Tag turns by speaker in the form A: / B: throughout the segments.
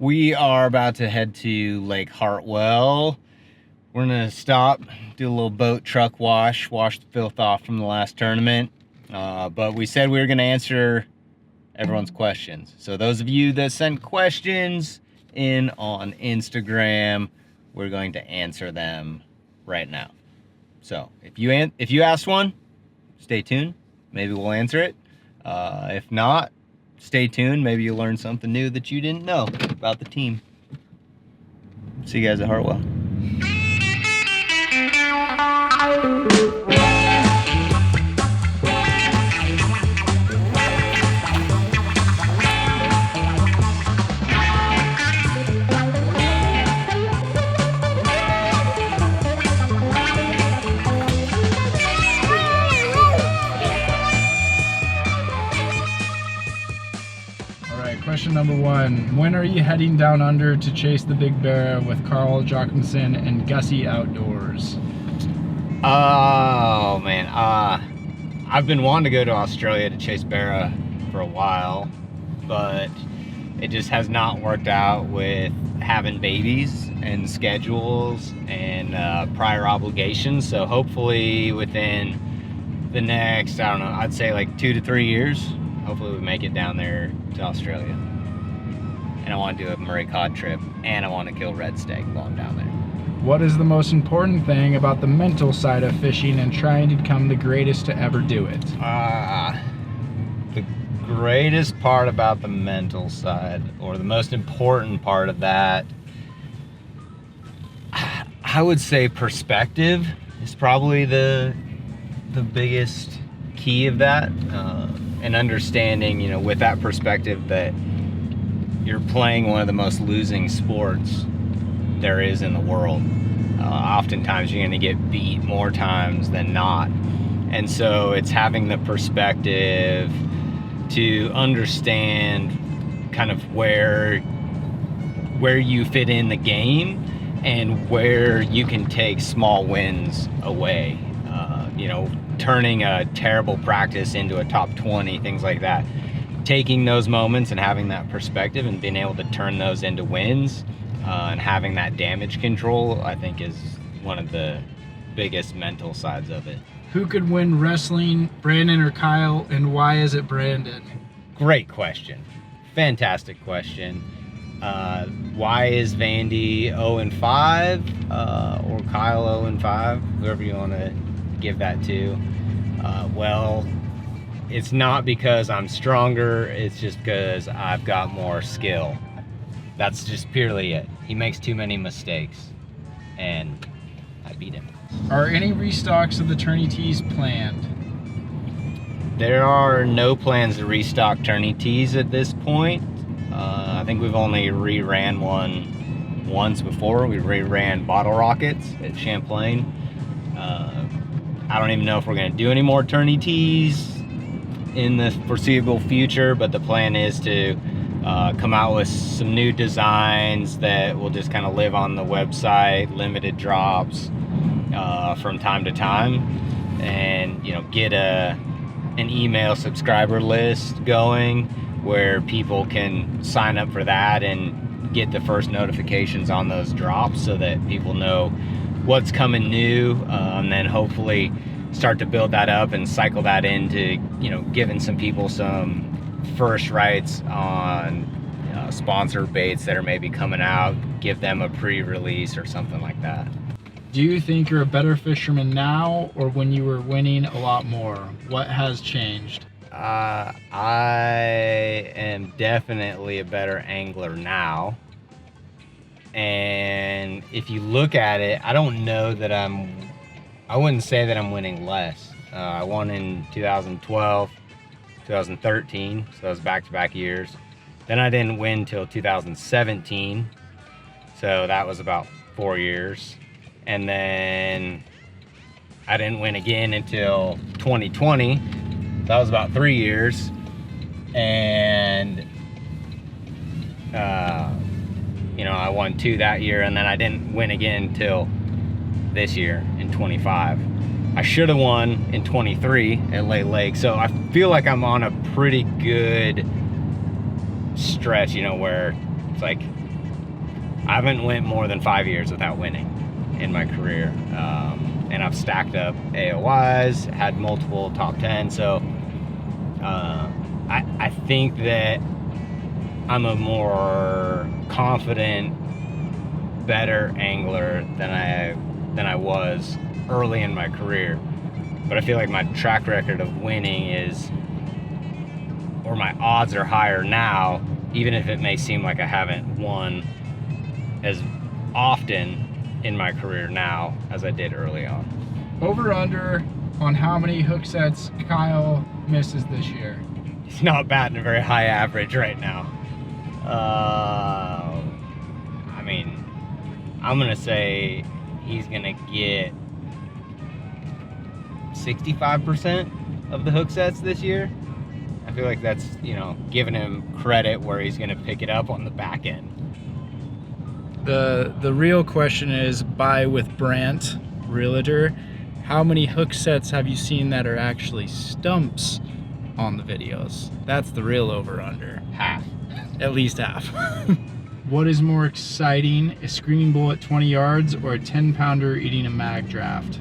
A: We are about to head to Lake Hartwell. We're gonna stop, do a little boat truck wash the filth off from the last tournament. But we said we were gonna answer everyone's questions. So those of you that sent questions in on Instagram, we're going to answer them right now. So if you asked one, stay tuned. Maybe we'll answer it. If not, stay tuned. Maybe you'll learn something new that you didn't know about the team. See you guys at Hartwell.
B: Question number one, when are you heading down under to chase the big barra with Carl Jochimson and Gussy Outdoors?
A: Oh man, I've been wanting to go to Australia to chase barra for a while, but it just has not worked out with having babies and schedules and prior obligations. So hopefully within the next, I don't know, I'd say like 2 to 3 years, hopefully we make it down there to Australia. And I want to do a Murray cod trip, and I want to kill red stag while I'm down there.
B: What is the most important thing about the mental side of fishing and trying to become the greatest to ever do it?
A: The greatest part about the mental side, or the most important part of that, I would say perspective is probably the biggest key of that. And understanding, you know, with that perspective that you're playing one of the most losing sports there is in the world. Oftentimes you're going to get beat more times than not. And so it's having the perspective to understand kind of where you fit in the game and where you can take small wins away. You know, turning a terrible practice into a top 20, things like that. Taking those moments and having that perspective and being able to turn those into wins and having that damage control, I think, is one of the biggest mental sides of it.
B: Who could win wrestling, Brandon or Kyle, and why is it Brandon?
A: Great question. Fantastic question. Why is Vandy 0-5 or Kyle 0-5, whoever you want to give that to? Well, it's not because I'm stronger, it's just because I've got more skill. That's just purely it. He makes too many mistakes, and I beat him.
B: Are any restocks of the tourney tees planned?
A: There are no plans to restock tourney tees at this point. I think we've only re-ran one once before. We re-ran bottle rockets at Champlain. I don't even know if we're going to do any more tourney tees in the foreseeable future, but the plan is to come out with some new designs that will just kind of live on the website, limited drops from time to time, and you know, get an email subscriber list going where people can sign up for that and get the first notifications on those drops so that people know what's coming new, and then hopefully start to build that up and cycle that into, you know, giving some people some first rights on sponsor baits that are maybe coming out, give them a pre-release or something like that.
B: Do you think you're a better fisherman now or when you were winning a lot more? What has changed?
A: I am definitely a better angler now. And if you look at it, I don't know that I wouldn't say that I'm winning less. I won in 2012, 2013, so those back-to-back years. Then I didn't win till 2017, so that was about 4 years. And then I didn't win again until 2020. That was about 3 years. And you know, I won 2 that year, and then I didn't win again until this year in 25. I should have won in 23 at Lake, so I feel like I'm on a pretty good stretch, you know, where it's like I haven't went more than 5 years without winning in my career. And I've stacked up AOYs, had multiple top 10. So I think that I'm a more confident, better angler than I was early in my career. But I feel like my track record of winning or my odds are higher now, even if it may seem like I haven't won as often in my career now as I did early on.
B: Over under on how many hook sets Kyle misses this year?
A: He's not batting a very high average right now. I mean, I'm gonna say he's gonna get 65% of the hook sets this year. I feel like that's, giving him credit where he's gonna pick it up on the back end.
B: The real question is, by with Brant, realtor, how many hook sets have you seen that are actually stumps on the videos? That's the real over-under.
A: Half.
B: At least half. What is more exciting, a screaming bull at 20 yards or a 10-pounder eating a mag draft?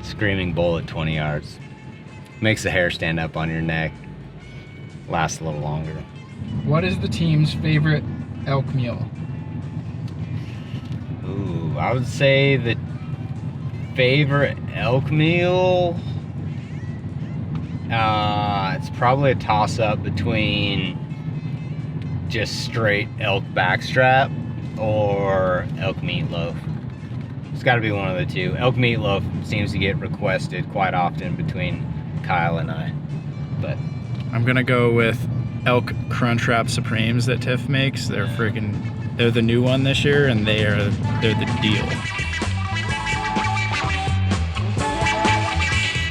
A: Screaming bull at 20 yards. Makes the hair stand up on your neck. Lasts a little longer.
B: What is the team's favorite elk meal?
A: Ooh, I would say the favorite elk meal, it's probably a toss-up between just straight elk backstrap or elk meatloaf. It's got to be one of the two. Elk meatloaf seems to get requested quite often between Kyle and I. But
B: I'm gonna go with elk Crunchwrap Supremes that Tiff makes. They're the new one this year, and they're the deal.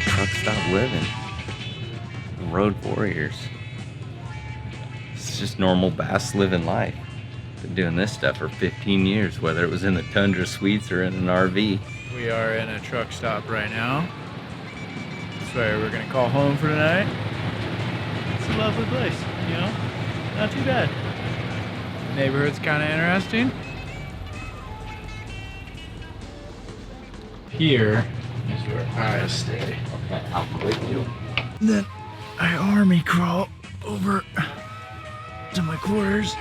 A: Truck stop living. Road warriors. It's just normal bass living life. Been doing this stuff for 15 years, whether it was in the tundra suites or in an RV.
B: We are in a truck stop right now. That's where we're gonna call home for tonight. It's a lovely place, not too bad. The neighborhood's kind of interesting. Here is where I stay.
A: Okay, I'll quit you.
B: Then I army crawl over to my quarters.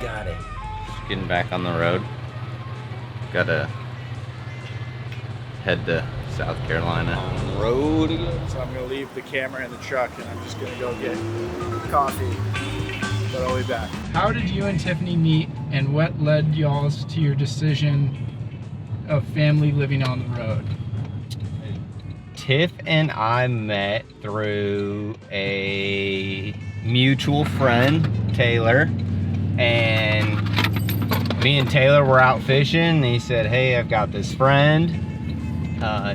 A: Got it. Getting back on the road. Gotta head to South Carolina. On the road again.
C: So I'm gonna leave the camera in the truck and I'm just gonna go get coffee, but I'll be back.
B: How did you and Tiffany meet, and what led y'all to your decision of family living on the road?
A: Tiff and I met through a mutual friend, Taylor, and me and Taylor were out fishing, and he said, hey, I've got this friend.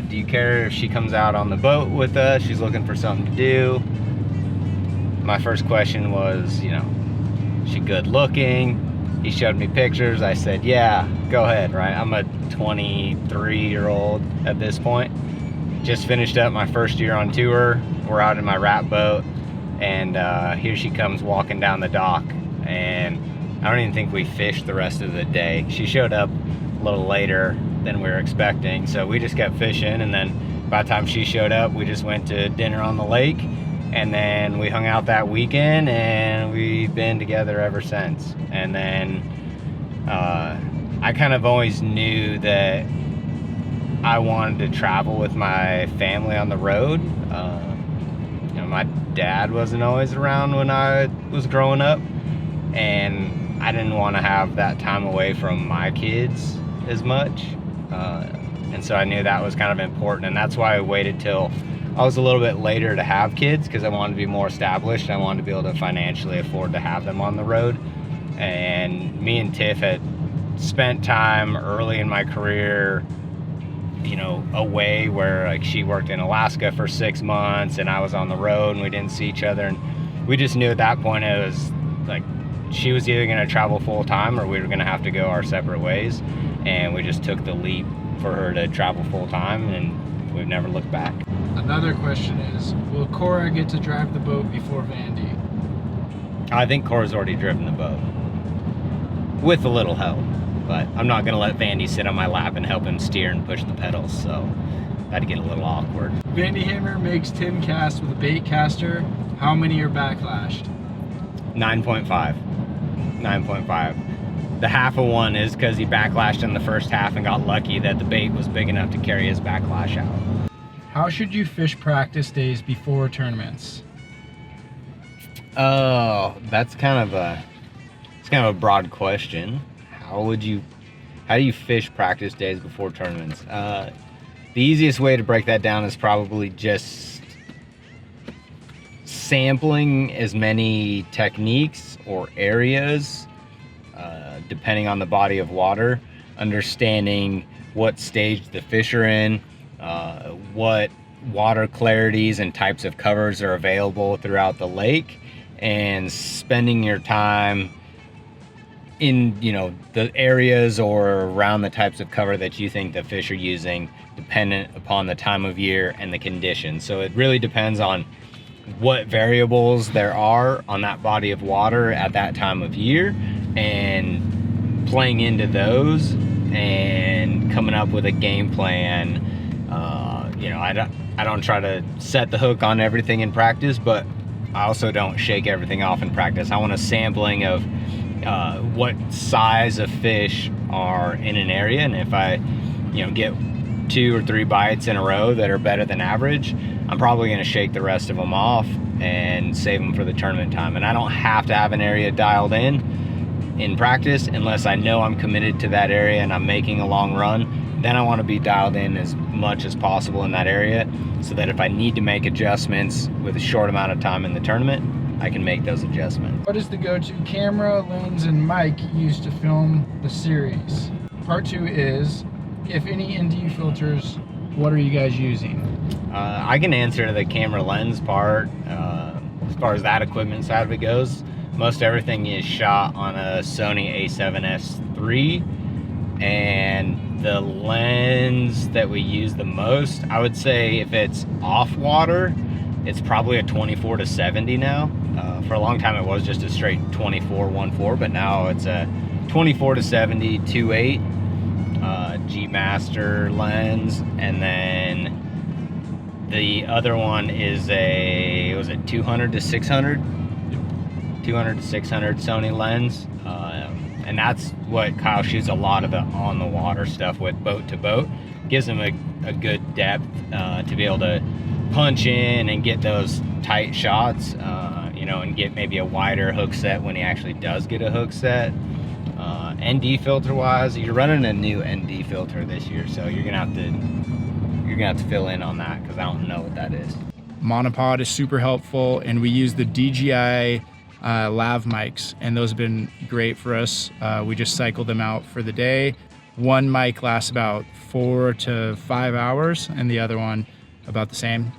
A: Do you care if she comes out on the boat with us? She's looking for something to do. My first question was, she good looking? He showed me pictures. I said, yeah, go ahead, right? I'm a 23-year-old at this point. Just finished up my first year on tour. We're out in my wrap boat, and here she comes walking down the dock, and I don't even think we fished the rest of the day. She showed up a little later than we were expecting, so we just kept fishing, and then by the time she showed up, we just went to dinner on the lake, and then we hung out that weekend, and we've been together ever since. And then I kind of always knew that I wanted to travel with my family on the road. My dad wasn't always around when I was growing up, and I didn't want to have that time away from my kids as much. And so I knew that was kind of important, and that's why I waited till I was a little bit later to have kids, because I wanted to be more established. I wanted to be able to financially afford to have them on the road. And me and Tiff had spent time early in my career, away, where like she worked in Alaska for 6 months and I was on the road, and we didn't see each other. And we just knew at that point it was like she was either going to travel full time or we were going to have to go our separate ways. And we just took the leap for her to travel full time, and we've never looked back.
B: Another question is, will Kora get to drive the boat before Vandy?
A: I think Kora's already driven the boat with a little help, but I'm not gonna let Vandy sit on my lap and help him steer and push the pedals, so that'd get a little awkward.
B: Vandy Hammer makes 10 casts with a bait caster. How many are backlashed?
A: 9.5. 9.5. The half of one is because he backlashed in the first half and got lucky that the bait was big enough to carry his backlash out.
B: How should you fish practice days before tournaments?
A: Oh, that's kind of a broad question. How do you fish practice days before tournaments? The easiest way to break that down is probably just sampling as many techniques or areas, depending on the body of water, understanding what stage the fish are in, what water clarities and types of covers are available throughout the lake, and spending your time in, you know, the areas or around the types of cover that you think the fish are using, dependent upon the time of year and the conditions. So it really depends on what variables there are on that body of water at that time of year, and playing into those and coming up with a game plan. You know, I don't try to set the hook on everything in practice, but I also don't shake everything off in practice. I want a sampling of what size of fish are in an area, and if I, you know, get 2 or 3 bites in a row that are better than average, I'm probably going to shake the rest of them off and save them for the tournament time. And I don't have to have an area dialed in practice unless I know I'm committed to that area and I'm making a long run. Then I want to be dialed in as much as possible in that area, so that if I need to make adjustments with a short amount of time in the tournament, I can make those adjustments.
B: What is the go-to camera, lens, and mic used to film the series? Part 2 is, if any ND filters, what are you guys using?
A: I can answer the camera lens part. As far as that equipment side of it goes, most everything is shot on a Sony A7S III, and the lens that we use the most, I would say if it's off water, it's probably a 24-70 now. For a long time it was just a straight 24-1.4, but now it's a 24-70 2.8 G Master lens, and then the other one is a, was it 200-600 Sony lens, and that's what Kyle shoots a lot of the on the water stuff with, boat to boat. Gives him a good depth to be able to punch in and get those tight shots, you know, and get maybe a wider hook set when he actually does get a hook set. ND filter wise, you're running a new ND filter this year, so you're gonna have to fill in on that, because I don't know what that is.
B: Monopod is super helpful, and we use the DJI lav mics, and those have been great for us. We just cycle them out for the day. One mic lasts about 4 to 5 hours, and the other one about the same.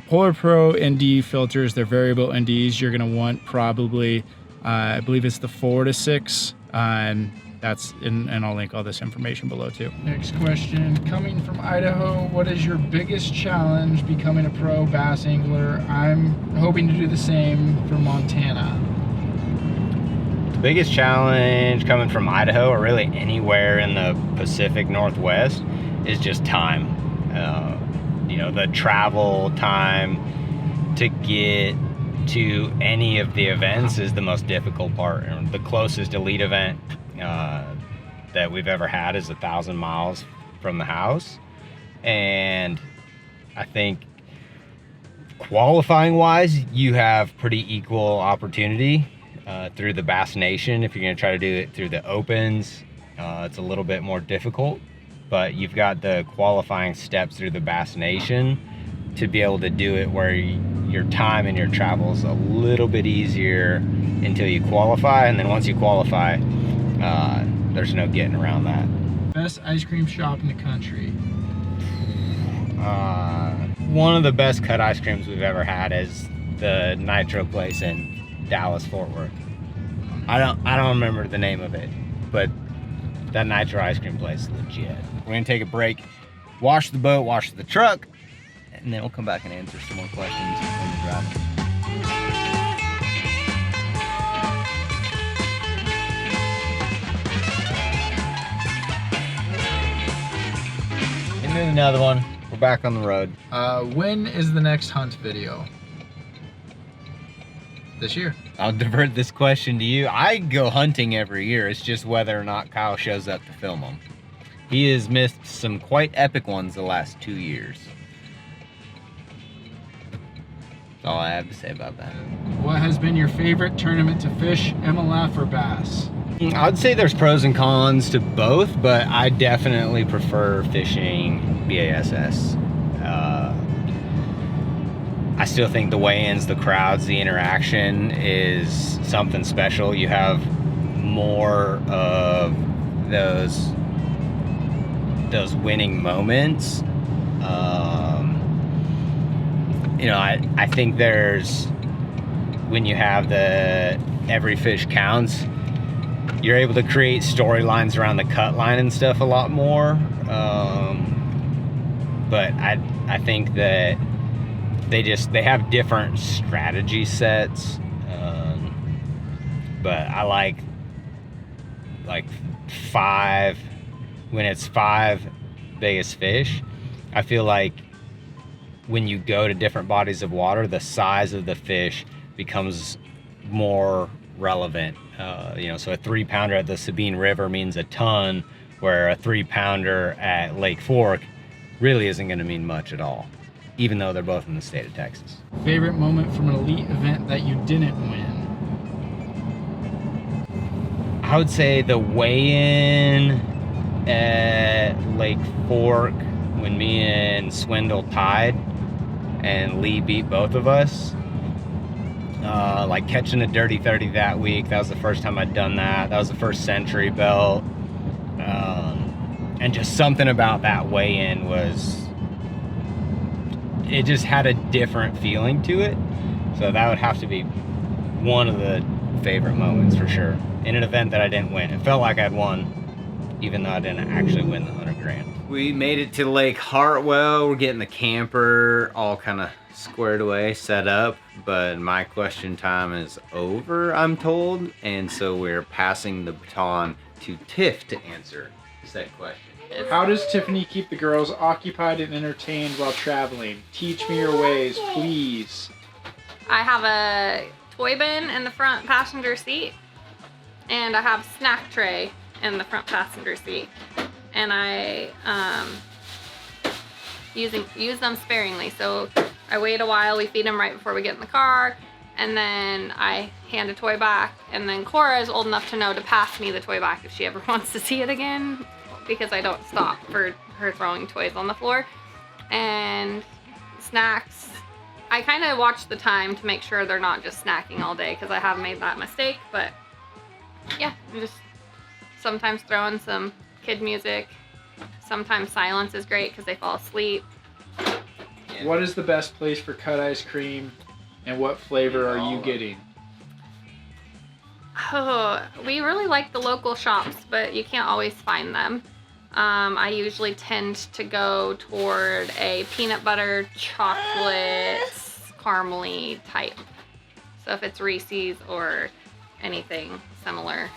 B: Polar Pro ND filters, they're variable NDs. You're gonna want probably, I believe it's the 4 to 6. That's and I'll link all this information below too. Next question, coming from Idaho, what is your biggest challenge becoming a pro bass angler? I'm hoping to do the same for Montana.
A: The biggest challenge coming from Idaho, or really anywhere in the Pacific Northwest, is just time. You know, the travel time to get to any of the events is the most difficult part. The closest elite event that we've ever had is 1,000 miles from the house, and I think qualifying wise you have pretty equal opportunity through the Bass Nation. If you're going to try to do it through the opens, it's a little bit more difficult, but you've got the qualifying steps through the Bass Nation to be able to do it where your time and your travel is a little bit easier until you qualify, and then once you qualify, there's no getting around that.
B: Best ice cream shop in the country?
A: One of the best cut ice creams we've ever had is the Nitro place in Dallas, Fort Worth. I don't remember the name of it, but that Nitro ice cream place is legit. We're gonna take a break, wash the boat, wash the truck, and then we'll come back and answer some more questions when we're driving. And then another one. We're back on the road.
B: When is the next hunt video? This year.
A: I'll divert this question to you. I go hunting every year. It's just whether or not Kyle shows up to film them. He has missed some quite epic ones the last 2 years. That's all I have to say about that.
B: What has been your favorite tournament to fish, MLF or Bass?
A: I'd say there's pros and cons to both, but I definitely prefer fishing B.A.S.S. I still think the weigh-ins, the crowds, the interaction is something special. You have more of those winning moments. You know, I think there's, when you have the every fish counts, you're able to create storylines around the cut line and stuff a lot more. But I think that they have different strategy sets. But I like 5, when it's 5 biggest fish, I feel like when you go to different bodies of water, the size of the fish becomes more relevant. You know, so a 3-pounder at the Sabine River means a ton, where a 3-pounder at Lake Fork really isn't going to mean much at all, even though they're both in the state of Texas.
B: Favorite moment from an elite event that you didn't win?
A: I would say the weigh-in at Lake Fork when me and Swindle tied and Lee beat both of us. Like catching a dirty 30 that week. That was the first time I'd done that. That was the first century belt. And just something about that weigh-in it just had a different feeling to it. So that would have to be one of the favorite moments for sure. In an event that I didn't win. It felt like I'd won, even though I didn't actually win the 100 grand. We made it to Lake Hartwell. We're getting the camper all kind of squared away, set up, but my question time is over, I'm told. And so we're passing the baton to Tiff to answer said question.
B: How does Tiffanie keep the girls occupied and entertained while traveling? Teach me your ways, please.
D: I have a toy bin in the front passenger seat, and I have a snack tray in the front passenger seat, and I use them sparingly. So I wait a while, we feed them right before we get in the car, and then I hand a toy back, and then Kora is old enough to know to pass me the toy back if she ever wants to see it again, because I don't stop for her throwing toys on the floor. And snacks, I kind of watch the time to make sure they're not just snacking all day, because I have made that mistake. But yeah, just sometimes throw in some kid music. Sometimes silence is great because they fall asleep.
B: What is the best place for cut ice cream, and what flavor are you getting?
D: Oh, we really like the local shops, but you can't always find them. I usually tend to go toward a peanut butter, chocolate, caramely type. So if it's Reese's or anything similar.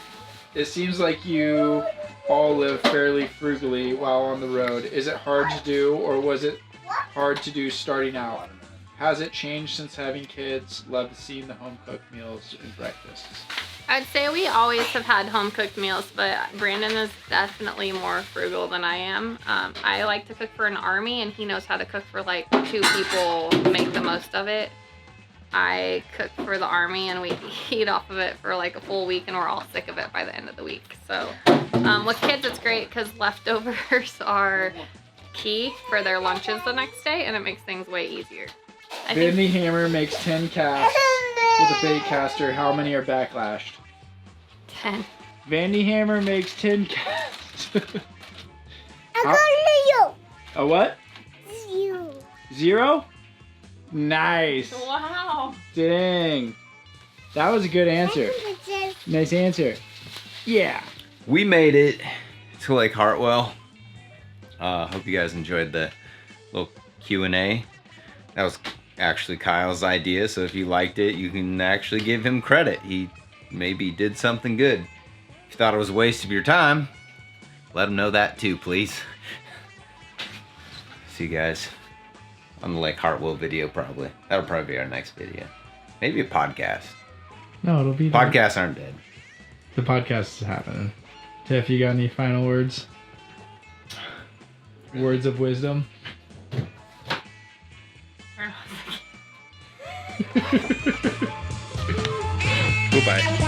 B: It seems like you all live fairly frugally while on the road. Is it hard to do, or was it hard to do starting out? Has it changed since having kids? Love seeing the home-cooked meals and breakfasts.
D: I'd say we always have had home-cooked meals, but Brandon is definitely more frugal than I am. I like to cook for an army, and he knows how to cook for like 2 people, make the most of it. I cook for the army, and we eat off of it for like a full week, and we're all sick of it by the end of the week. So with kids, it's great because leftovers are key for their lunches the next day, and it makes things way easier.
B: Vandy Hammer makes 10 casts with a bait caster. How many are backlashed?
D: 10.
B: Vandy Hammer makes 10 casts.
E: I got you.
B: A what?
E: 0.
B: 0? Nice.
D: Wow.
B: Dang. That was a good answer. Nice answer. Yeah.
A: We made it to Lake Hartwell. Hope you guys enjoyed the little Q&A. That was actually Kyle's idea, so if you liked it, you can actually give him credit. He maybe did something good. If you thought it was a waste of your time, let him know that too, please. See you guys on the Lake Hartwell video, probably. That'll probably be our next video. Maybe a podcast.
B: No, it'll be
A: Podcasts aren't dead.
B: The podcast is happening. Tiff, you got any final words? Words of wisdom?
D: Goodbye.